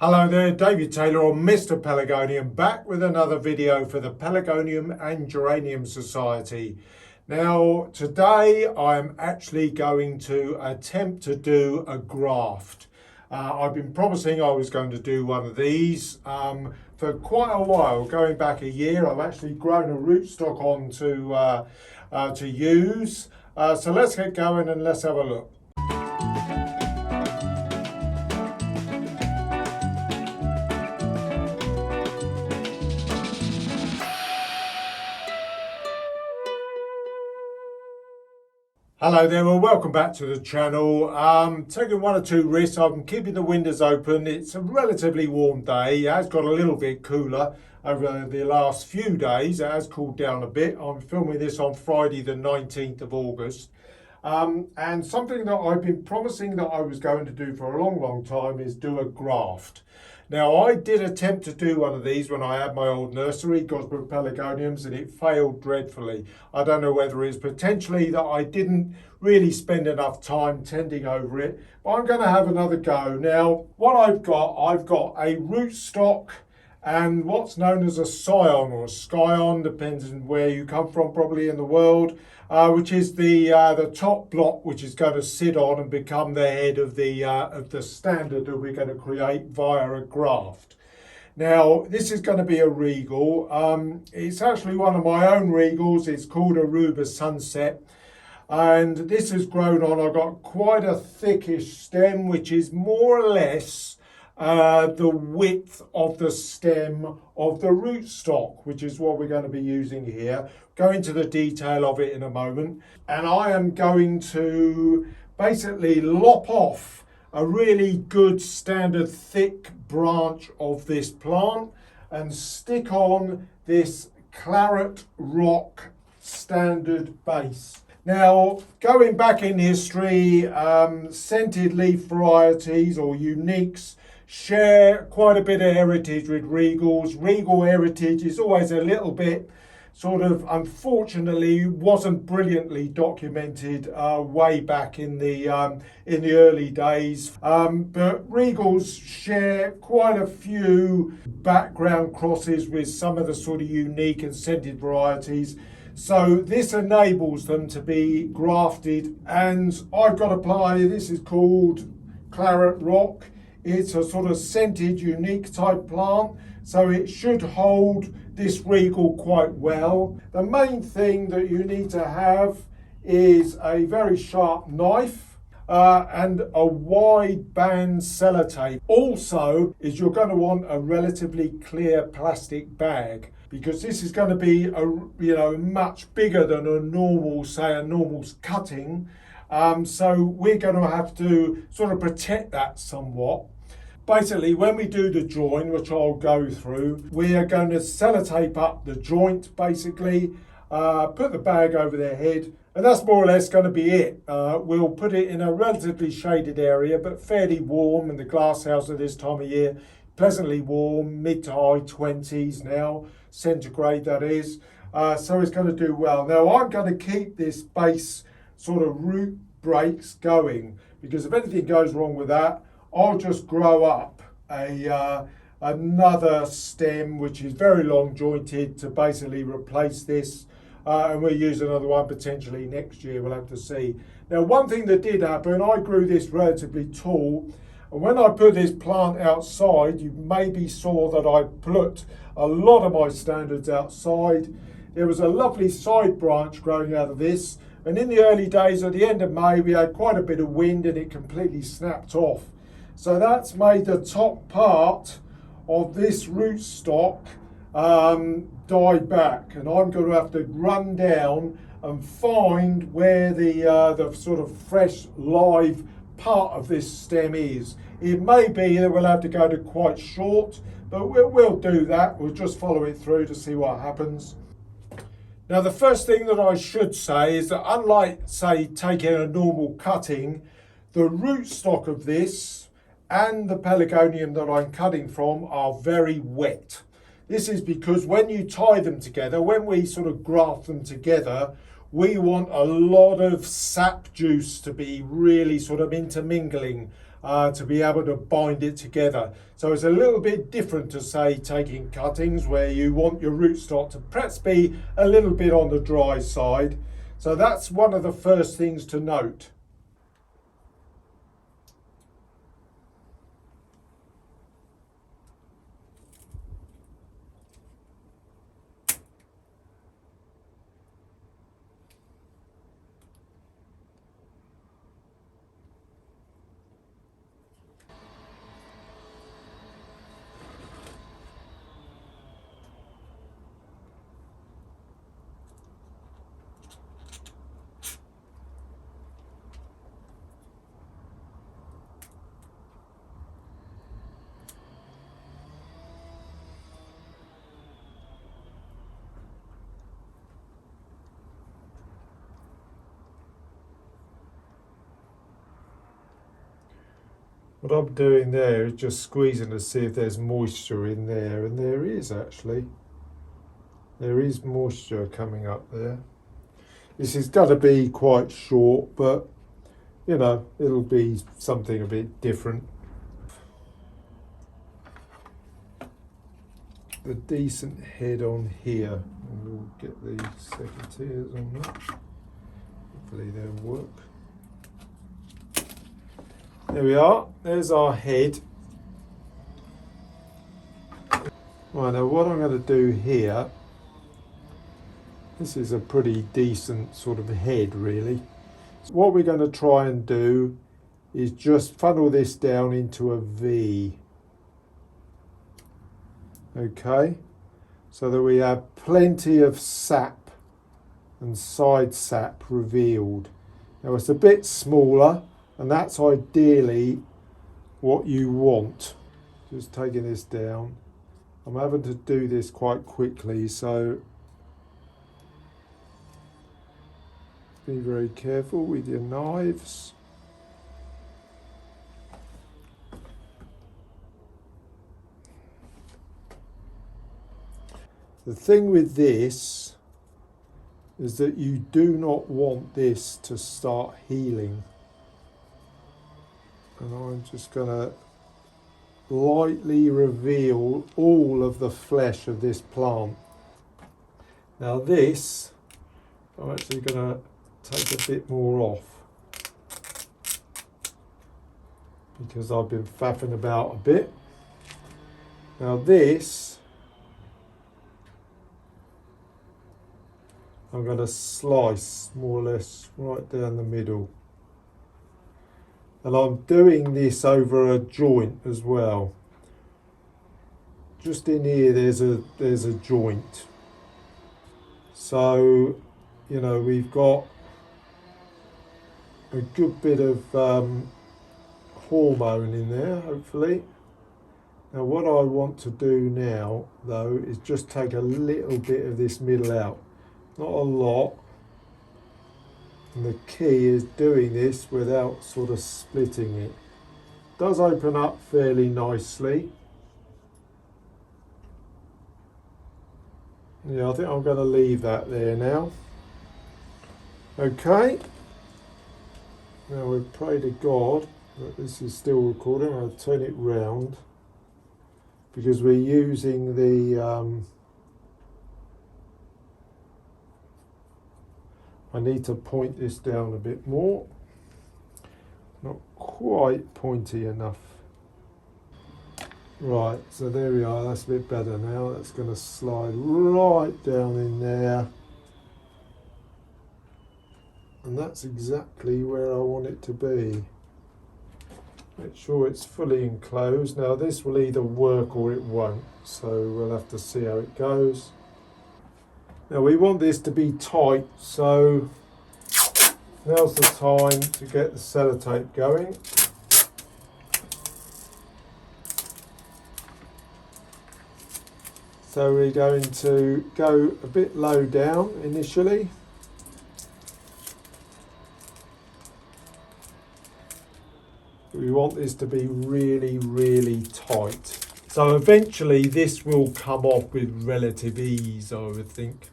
Hello there, David Taylor or Mr Pelargonium, back with another video for the Pelargonium and Geranium Society. Now today I'm actually going to attempt to do a graft. I've been promising I was going to do one of these for quite a while, going back a year. I've actually grown a rootstock on to use. So let's get going and let's have a look. Hello there, well welcome back to the channel. Taking one or two risks. I'm keeping the windows open. It's a relatively warm day. It has got a little bit cooler over the last few days. It has cooled down a bit. I'm filming this on Friday the 19th of August. And something that I've been promising that I was going to do for a long time is do a graft. Now I did attempt to do one of these when I had my old nursery, Mr Pelargoniums, and it failed dreadfully. I don't know whether it's potentially that I didn't really spend enough time tending over it, but I'm going to have another go. Now what I've got a rootstock and what's known as a scion or a scion, depends on where you come from probably in the world, which is the top block which is going to sit on and become the head of the standard that we're going to create via a graft. Now this is going to be a Regal. It's actually one of my own Regals. It's called Aruba Sunset. And this has grown on. I've got quite a thickish stem which is more or less the width of the stem of the rootstock, which is what we're going to be using here. Go into the detail of it in a moment. And I am going to basically lop off a really good standard thick branch of this plant and stick on this claret rock standard base. Now, going back in history, scented leaf varieties or uniques share quite a bit of heritage with Regals. Regal heritage is always a little bit sort of, unfortunately, wasn't brilliantly documented way back in the early days. But Regals share quite a few background crosses with some of the sort of unique and scented varieties. So this enables them to be grafted, and I've got a plant. This is called Claret Rock. It's a sort of scented, unique type plant, so it should hold this Regal quite well. The main thing that you need to have is a very sharp knife and a wide band sellotape. Also, is you're going to want a relatively clear plastic bag, because this is going to be much bigger than a normal cutting. So we're going to have to sort of protect that somewhat. Basically, when we do the join, which I'll go through, we are going to sellotape up the joint, basically, put the bag over their head, and that's more or less going to be it. We'll put it in a relatively shaded area, but fairly warm in the glasshouse at this time of year. Pleasantly warm, mid to high 20s now, centigrade that is. So it's going to do well. Now I'm going to keep this base sort of root breaks going, because if anything goes wrong with that, I'll just grow up another stem which is very long jointed to basically replace this, and we'll use another one potentially next year. We'll have to see. Now one thing that did happen, I grew this relatively tall, and when I put this plant outside, you maybe saw that I put a lot of my standards outside. There was a lovely side branch growing out of this, and in the early days, at the end of May, we had quite a bit of wind and it completely snapped off. So that's made the top part of this rootstock die back, and I'm going to have to run down and find where the sort of fresh live part of this stem is. It may be that we'll have to go to quite short, but we'll do that. We'll just follow it through to see what happens. Now the first thing that I should say is that, unlike say taking a normal cutting, the rootstock of this and the Pelargonium that I'm cutting from are very wet. This is because when you tie them together, when we sort of graft them together, we want a lot of sap juice to be really sort of intermingling to be able to bind it together. So it's a little bit different to, say, taking cuttings where you want your rootstock to perhaps be a little bit on the dry side. So that's one of the first things to note. What I'm doing there is just squeezing to see if there's moisture in there, and there is actually. There is moisture coming up there. This is going to be quite short, but you know, it'll be something a bit different. A decent head on here, and we'll get the secateurs on that. Hopefully they'll work. There we are, there's our head. Right, now what I'm going to do here, this is a pretty decent sort of head really. So what we're going to try and do is just funnel this down into a V. Okay, so that we have plenty of sap and side sap revealed. Now it's a bit smaller, and that's ideally what you want. Just taking this down. I'm having to do this quite quickly, so be very careful with your knives. The thing with this is that you do not want this to start healing. And I'm just going to lightly reveal all of the flesh of this plant. Now this, I'm actually going to take a bit more off because I've been faffing about a bit. Now this, I'm going to slice more or less right down the middle. And I'm doing this over a joint as well. Just in here there's a joint. So, you know, we've got a good bit of hormone in there, hopefully. Now what I want to do now, though, is just take a little bit of this middle out. Not a lot. And the key is doing this without sort of splitting it. It does open up fairly nicely. Yeah, I think I'm going to leave that there now. Okay. Now we pray to God that this is still recording. I'll turn it round because we're using the I need to point this down a bit more. Not quite pointy enough. Right, so there we are, that's a bit better now. That's going to slide right down in there. And that's exactly where I want it to be. Make sure it's fully enclosed. Now this will either work or it won't, so we'll have to see how it goes. Now we want this to be tight, so now's the time to get the sellotape going. So we're going to go a bit low down initially. We want this to be really, really tight. So eventually this will come off with relative ease, I would think.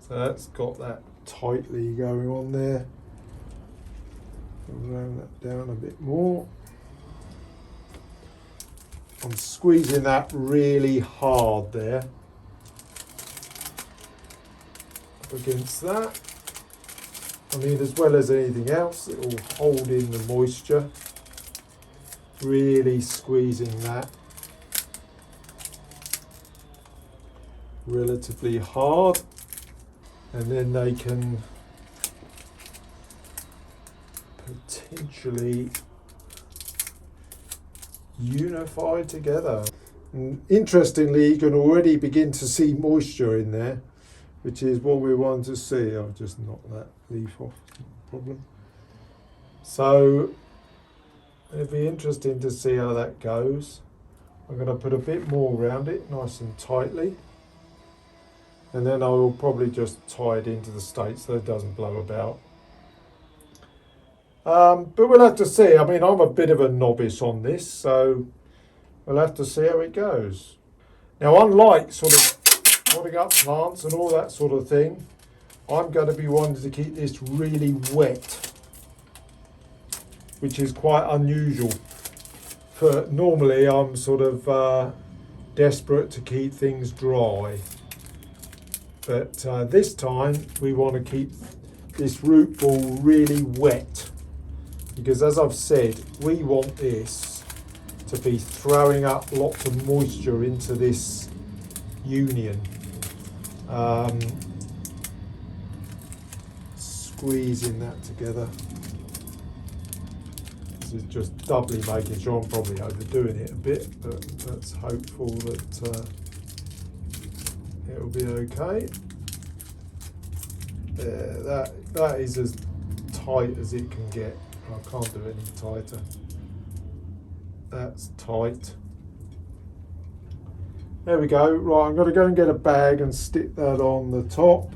So that's got that tightly going on there. round that down a bit more. I'm squeezing that really hard there up against that. I mean, as well as anything else, it will hold in the moisture. Really squeezing that relatively hard, and then they can potentially unify together. And interestingly, you can already begin to see moisture in there, which is what we want to see. I'll just knock that leaf off, no problem. So it'll be interesting to see how that goes. I'm going to put a bit more around it, nice and tightly, and then I will probably just tie it into the stake so it doesn't blow about. But we'll have to see. I mean, I'm a bit of a novice on this, so we'll have to see how it goes. Now, unlike sort of potting up plants and all that sort of thing, I'm going to be wanting to keep this really wet, which is quite unusual. For normally, I'm sort of desperate to keep things dry, but this time we want to keep this root ball really wet, because as I've said, we want this to be throwing up lots of moisture into this union. Squeezing that together. This is just doubly making sure. I'm probably overdoing it a bit, but let's hopeful that it'll be okay. There, that is as tight as it can get. I can't do it any tighter. That's tight. There we go. Right, I'm going to go and get a bag and stick that on the top.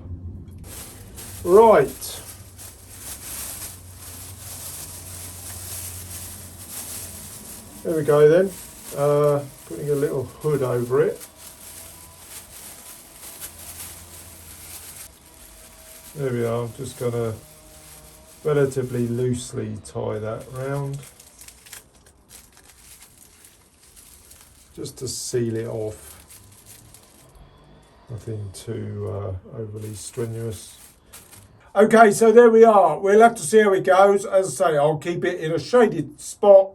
Right. There we go then. Putting a little hood over it. There we are. I'm just going to relatively loosely tie that round, just to seal it off. Nothing too overly strenuous. Okay, so there we are. We'll have to see how it goes. As I say, I'll keep it in a shaded spot,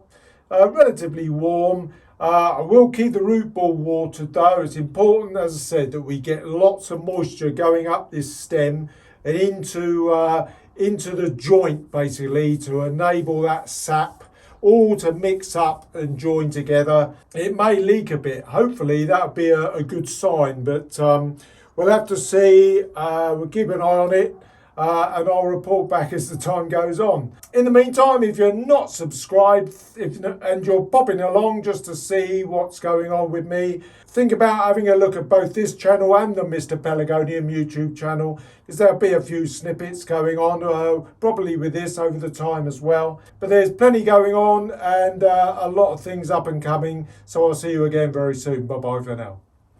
relatively warm. I will keep the root ball watered though. It's important, as I said, that we get lots of moisture going up this stem and into the joint, basically, to enable that sap all to mix up and join together. It may leak a bit. Hopefully that'll be a good sign, but we'll have to see. We'll keep an eye on it, and I'll report back as the time goes on. In the meantime, if you're not subscribed and you're popping along just to see what's going on with me, think about having a look at both this channel and the Mr Pelargonium YouTube channel, because there'll be a few snippets going on, probably with this over the time as well. But there's plenty going on and a lot of things up and coming, so I'll see you again very soon. Bye bye for now.